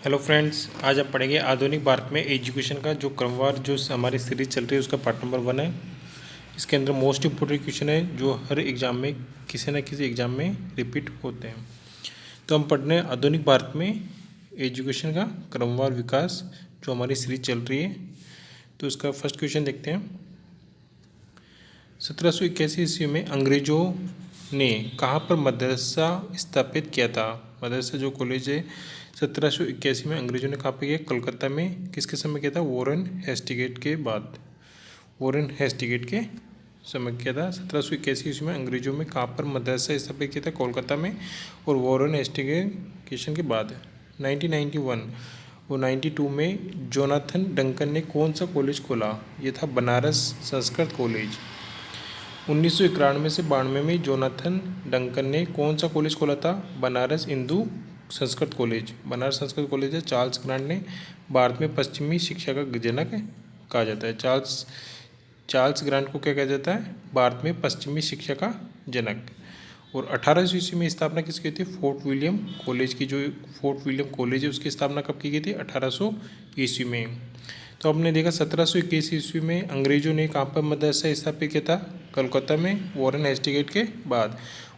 Hello friends, आज आप पढ़ेंगे आधुनिक भारत में एजुकेशन का जो क्रमवार जो हमारी सीरीज चल रही है उसका पार्ट नंबर 1 है। इसके अंदर मोस्ट इम्पोर्टेंट क्वेश्चन है जो हर एग्जाम में किसी न किसी एग्जाम में रिपीट होते हैं। तो हम पढ़ रहे हैं आधुनिक भारत में एजुकेशन का क्रमवार विकास जो हमारी सीरीज चल रही है। तो इसका फर्स्ट क्वेश्चन देखते हैं। 1781 ईस्वी में अंग्रेजों ने कहाँ पर मदरसा स्थापित किया था? मदरसा जो कॉलेज है 1781 में अंग्रेजों ने कहाँ पे किया? कलकत्ता में। किसके समय किया था? वॉरेन हेस्टिगेट के बाद। वॉरेन हेस्टिगेट के समय किया था। 1781 ईस्वी में अंग्रेजों में कहाँ पर मदरसा स्थापित किया था? कोलकाता में। और वॉरेन हेस्टिगेशन के बाद 1991 और 92 में जोनाथन डंकन ने कौन सा कॉलेज खोला? ये था बनारस संस्कृत कॉलेज। 1991 से 92 में जोनाथन डंकन ने कौन सा कॉलेज खोला था? बनारस हिंदू संस्कृत कॉलेज। बनारस संस्कृत कॉलेज है। चार्ल्स ग्रांट ने भारत में पश्चिमी शिक्षा का जनक कहा जाता है। चार्ल्स ग्रांट को क्या कहा जाता है? भारत में पश्चिमी शिक्षा का जनक। और 1800 ईस्वी में स्थापना किसकी थी? फोर्ट विलियम कॉलेज की। जो फोर्ट विलियम कॉलेज है उसकी स्थापना कब की गई थी? 1800 ईस्वी में। तो हमने देखा 1721 ईस्वी में अंग्रेजों ने कहाँ पर मदरसा स्थापित किया था? कलकत्ता में, वॉरेन हेस्टिगेट के बाद।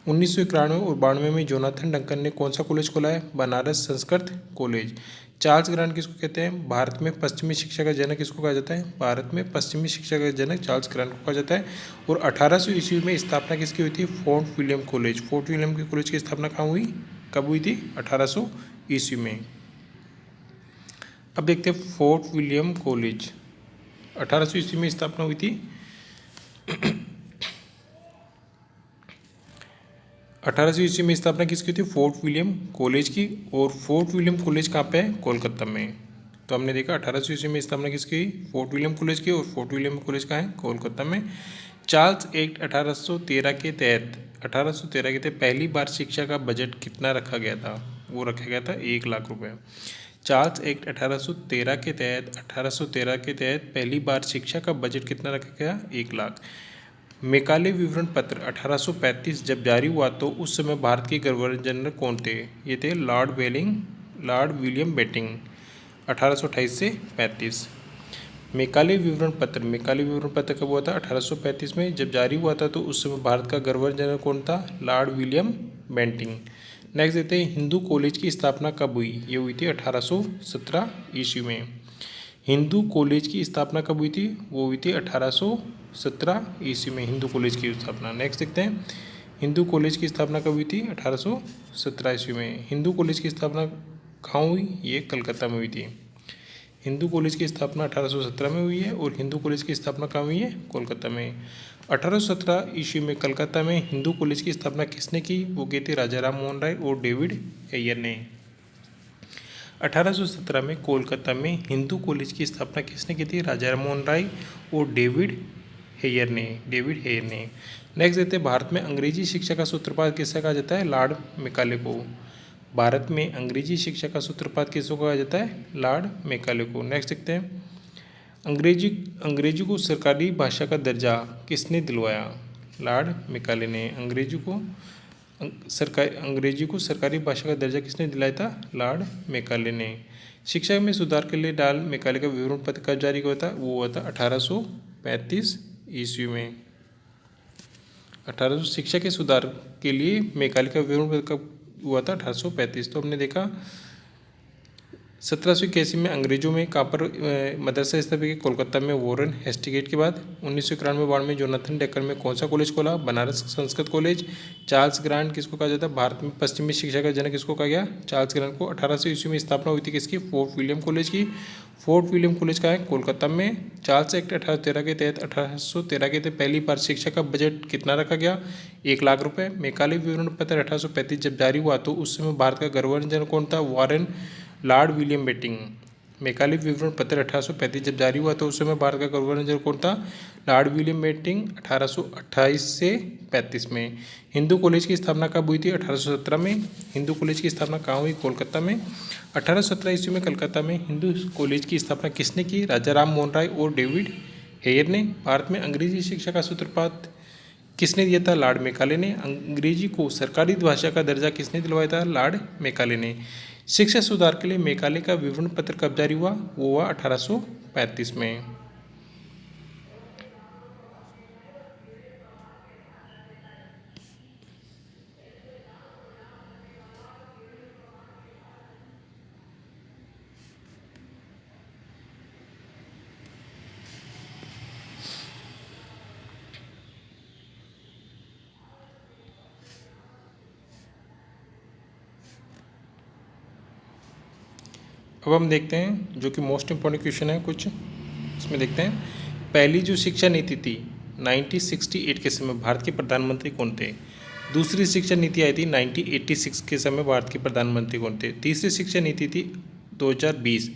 1991 और 92 में जोनाथन डंकन ने कौन सा कॉलेज खोला है? Banaras Sanskrit college. Charles grant किसको कहते हैं? भारत में पश्चिमी शिक्षा का जनक किसको कहा जाता है? भारत में पश्चिमी शिक्षा का जनक चार्ल्स ग्रांट को कहा जाता है। और 1800 ईस्वी में स्थापना किसकी हुई थी? Fort William college. Fort William के कॉलेज की स्थापना कहाँ हुई? कब हुई थी? 1800 ईस्वी में। अब देखते हैं फोर्ट विलियम कॉलेज 1800 ईस्वी में स्थापना हुई थी। 1800 ईस्वी में स्थापना किसकी थी? फोर्ट विलियम कॉलेज की। और फोर्ट विलियम कॉलेज कहाँ पे है? कोलकाता में। तो हमने देखा 1800 ईस्वी में स्थापना किसकी हुई? फोर्ट विलियम कॉलेज की। और फोर्ट विलियम कॉलेज कहाँ है? कोलकाता में। चार्ल्स एक्ट 1813 के तहत पहली बार शिक्षा का बजट कितना रखा गया था? वो रखा गया था 1 लाख रुपये। चार्ल्स एक्ट 1813 के तहत पहली बार शिक्षा का बजट कितना रखा गया? 1 लाख। मेकाले विवरण पत्र 1835 जब जारी हुआ तो उस समय भारत के गवर्नर जनरल कौन थे? ये थे लॉर्ड विलियम बेटिंग। 1828 से 35। मेकाले विवरण पत्र कब हुआ था? 1835 में। जब जारी हुआ था तो उस समय भारत का गवर्नर जनरल कौन था? Lord William Bentinck. नेक्स्ट देखते हैं हिंदू कॉलेज की स्थापना कब हुई? ये हुई थी 1817 ईस्वी में। हिंदू कॉलेज की स्थापना कब हुई थी? वो हुई थी 1817 ईस्वी में हिंदू कॉलेज की स्थापना। नेक्स्ट देखते हैं हिंदू कॉलेज की स्थापना कब हुई थी? 1817 ईस्वी में। हिंदू कॉलेज की स्थापना कहाँ हुई? ये कलकत्ता में हुई थी। हिंदू कॉलेज की स्थापना 1817 में हुई है। और हिंदू कॉलेज की स्थापना कहाँ हुई है? कोलकाता में। 1817 ईस्वी में कलकत्ता में हिंदू कॉलेज की स्थापना किसने की? वो की थी राजा राम मोहन राय और डेविड हेयर ने। 1817 में कोलकाता में हिंदू कॉलेज की स्थापना किसने की थी? राजा राम मोहन राय और डेविड हेयर ने। नेक्स्ट देते हैं भारत में अंग्रेजी शिक्षा का सूत्रपात किसे कहा जाता है? लॉर्ड मेकाले को। भारत में अंग्रेजी शिक्षा का सूत्रपात किसको कहा जाता है? लॉर्ड मेकाले को। नेक्स्ट देखते हैं अंग्रेजी को सरकारी भाषा का दर्जा किसने दिलवाया? लॉर्ड मेकाले ने। अंग्रेजी को सरकारी भाषा का दर्जा किसने दिलाया था? लॉर्ड मेकाले ने। शिक्षा में सुधार के लिए लॉर्ड मेकाले का विवरण पत्र कब जारी हुआ था? वो हुआ था 1835 ईस्वी में। 1800 शिक्षा के सुधार के लिए मेकाले का विवरण पत्र कब हुआ था? 1835। तो हमने देखा 1781 में अंग्रेजों में कहाँ पर मदरसा स्थापित किया? कोलकाता में, वॉरेन हेस्टिगेट के बाद। 1991 में जोनाथन डंकन में कौन सा कॉलेज खोला? Banaras Sanskrit college. Charles grant किसको कहा जाता है? भारत में पश्चिमी शिक्षा का जनक किसको कहा गया? चार्ल्स ग्रांट को। 1800 ईस्वी में स्थापना हुई थी किसकी? फोर्ट विलियम कॉलेज की। फोर्ट विलियम कॉलेज का है? कोलकाता में। चार्ल्स एक्ट 1813 के तहत पहली बार शिक्षा का बजट कितना रखा गया? 1 लाख रुपये। मेकाले विवरण पत्र 1835 जब जारी हुआ तो उस समय भारत का गवर्नर जनरल कौन था? Warren lord William Bentinck. Macaulay विवरण पत्र 1835 जब जारी हुआ तो उस समय भारत का गवर्नर जनरल कौन था? Lord William betting. 1828 से 35 में। हिंदू कॉलेज की स्थापना कब हुई थी? 1817 में। हिंदू कॉलेज की स्थापना कहाँ हुई? कोलकाता में। 1817 ईस्वी में कलकत्ता में हिंदू कॉलेज की स्थापना किसने की? राजा राम मोहन राय और डेविड हेयर ने। भारत में अंग्रेजी शिक्षा का सूत्रपात किसने दिया था? लॉर्ड मेकाले ने। अंग्रेजी को सरकारी भाषा का दर्जा किसने दिलवाया था? लॉर्ड मेकाले ने। शिक्षा सुधार के लिए मैकाले का विवरण पत्र कब जारी हुआ? वो हुआ 1835 में। अब हम देखते हैं जो कि मोस्ट इम्पोर्टेंट क्वेश्चन है कुछ, इसमें देखते हैं। पहली जो शिक्षा नीति थी 1968 के समय भारत के प्रधानमंत्री कौन थे? दूसरी शिक्षा नीति आई थी 1986 के समय भारत के प्रधानमंत्री कौन थे? तीसरी शिक्षा नीति थी 2020,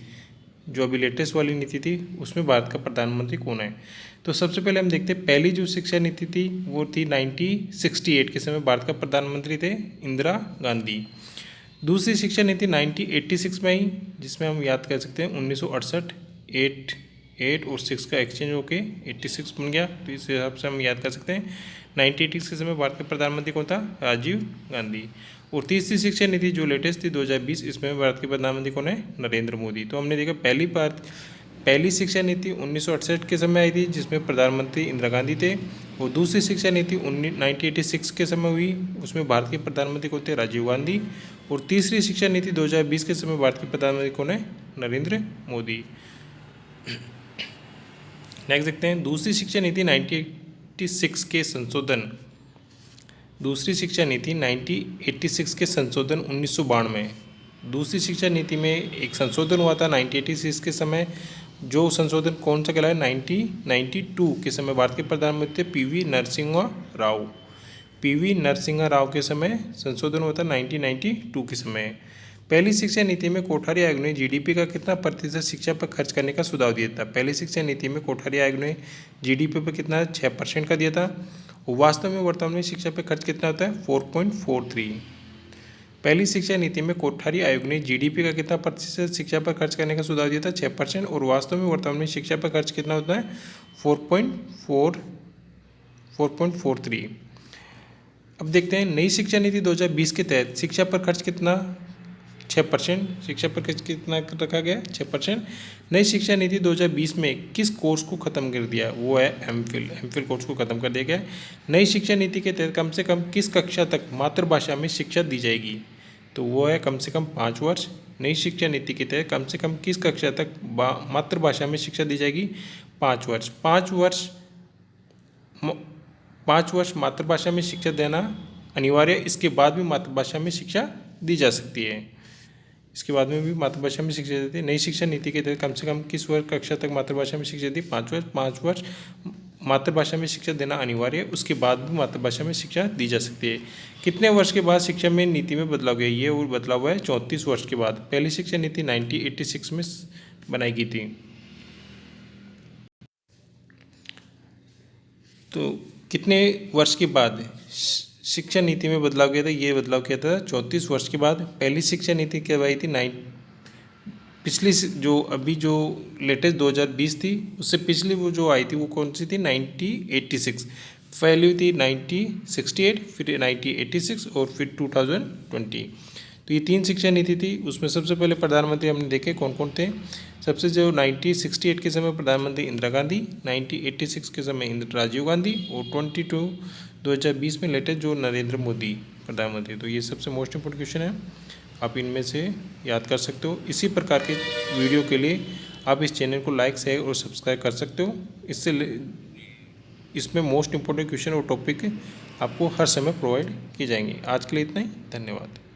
जो अभी लेटेस्ट वाली नीति थी, उसमें भारत का प्रधानमंत्री कौन है? तो सबसे पहले हम देखते हैं पहली जो शिक्षा नीति थी वो थी 1968 के समय भारत का प्रधानमंत्री थे इंदिरा गांधी। दूसरी शिक्षा नीति 1986 में आई, जिसमें हम याद कर सकते हैं 1968 8 और 6 का एक्सचेंज होके 86 बन गया, तो इस हिसाब से हम याद कर सकते हैं 1986 के समय भारत के प्रधानमंत्री कौन था? राजीव गांधी। और तीसरी शिक्षा नीति जो लेटेस्ट थी 2020, इसमें भारत के प्रधानमंत्री कौन है? नरेंद्र मोदी। तो हमने देखा पहली शिक्षा नीति 1968 के समय आई थी, जिसमें प्रधानमंत्री इंदिरा गांधी थे। और दूसरी शिक्षा नीति 1986 के समय हुई, उसमें भारत के प्रधानमंत्री कौन थे? राजीव गांधी। और तीसरी शिक्षा नीति 2020 के समय भारत के प्रधानमंत्री कौन है? नरेंद्र मोदी। नेक्स्ट देखते हैं दूसरी शिक्षा नीति 1986 के संशोधन। दूसरी शिक्षा नीति 1986 के संशोधन 1992। दूसरी शिक्षा नीति में एक संशोधन हुआ था 1986 के समय, जो संशोधन कौन सा कहलाया? 1992 के समय भारत के प्रधानमंत्री पीवी नरसिम्हा राव। पीवी नरसिम्हा राव के समय संशोधन हुआ था 1992 के समय। पहली शिक्षा नीति में कोठारी आयोग ने जीडीपी का कितना प्रतिशत शिक्षा पर खर्च करने का सुझाव दिया था? पहली शिक्षा नीति में कोठारी आयोग ने जीडीपी पर कितना 6% का दिया था। वास्तव में वर्तमान में शिक्षा पर खर्च कितना होता है? 4.43। पहली शिक्षा नीति में कोठारी आयोग ने जीडीपी का कितना प्रतिशत शिक्षा पर खर्च करने का सुझाव दिया था? 6%। और वास्तव में वर्तमान में शिक्षा पर खर्च कितना होता है? 4.43। अब देखते हैं नई शिक्षा नीति 2020 के तहत शिक्षा पर खर्च कितना? 6%। शिक्षा पर खर्च कितना रखा गया? 6%। नई शिक्षा नीति 2020 में किस कोर्स को खत्म कर दिया? वो है एमफिल कोर्स को खत्म कर दिया गया। नई शिक्षा नीति के तहत कम से कम किस कक्षा तक मातृभाषा में शिक्षा दी जाएगी? तो वो है कम से कम 5 वर्ष। नई शिक्षा नीति के तहत कम से कम किस कक्षा तक मातृभाषा में शिक्षा दी जाएगी? 5 वर्ष। 5 वर्ष मातृभाषा में शिक्षा देना अनिवार्य। इसके बाद भी मातृभाषा में शिक्षा दी जा सकती है। इसके बाद में भी मातृभाषा में शिक्षा देती है। नई शिक्षा नीति के तहत कम से कम किस वर्ग कक्षा तक मातृभाषा में शिक्षा दी? 5 वर्ष। 5 वर्ष मातृभाषा में शिक्षा देना अनिवार्य है, उसके बाद भी मातृभाषा में शिक्षा दी जा सकती है। कितने वर्ष के बाद शिक्षा में नीति में बदलाव गया? ये और बदलाव हुआ है 34 वर्ष के बाद। पहली शिक्षा नीति 1986 में बनाई गई थी। तो कितने वर्ष के बाद शिक्षा नीति में बदलाव किया था? ये बदलाव किया था 34 वर्ष के बाद। पहली शिक्षा नीति कब आई थी? पिछली जो अभी जो लेटेस्ट 2020 थी, उससे पिछली वो जो आई थी वो कौन सी थी? 1986। पहली हुई थी 1968, फिर 1986 और फिर 2020। तो ये 3 शिक्षा नीति थी। उसमें सबसे पहले प्रधानमंत्री हमने देखे कौन कौन थे। सबसे जो 1968 के समय प्रधानमंत्री इंदिरा गांधी, 1986 के समय राजीव गांधी और 2020 में लेटेस्ट जो नरेंद्र मोदी प्रधानमंत्री। तो ये सबसे मोस्ट इम्पोर्टेंट क्वेश्चन है, आप इनमें से याद कर सकते हो। इसी प्रकार के वीडियो के लिए आप इस चैनल को लाइक, शेयर और सब्सक्राइब कर सकते हो। इसमें मोस्ट इम्पोर्टेंट क्वेश्चन और टॉपिक आपको हर समय प्रोवाइड किए जाएंगे। आज के लिए इतना ही, धन्यवाद।